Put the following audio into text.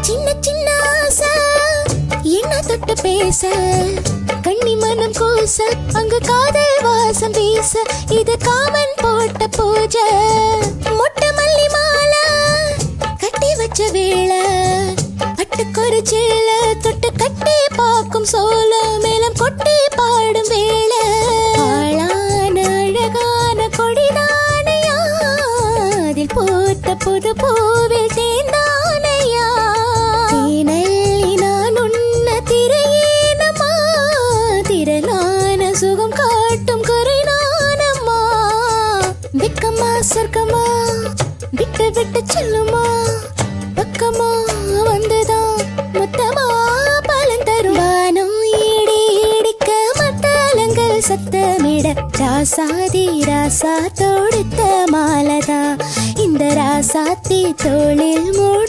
சின்ன சின்ன ஆசை என்ன தொட்டு பேச கண்ணி மனம் கூச அங்கு காதல் வாசம் வீச இது காமன் போட்ட பூஜை மொட்டை மல்லி மாலை கட்டி வச்ச வேளை பட்டுக்கொரு சேல தொட்டு கட்டி பார்க்கும் சோல மேலம் கொட்டி பாடும் வேளை ஆளான அழகான கொடிதானையா அதில் போட்ட புது பூவில் தேர்ந்தானையா தீனல்லி நான் உன்ன திரையேனம்மா திரளான சுகம் காட்டும் குறைநானம்மா வெக்கமா சொர்க்கமா விட்டு விட்டு சொல்லுமா பக்கமா வந்துதான் மொத்தமா பலன் தரும் வானம் ஈடி இடிக்க மத்தாளங்கள் சத்தமிட ராசாதி ராசா தொடுத்த மாலதா இந்த ராசாத்தி தோளில் மூட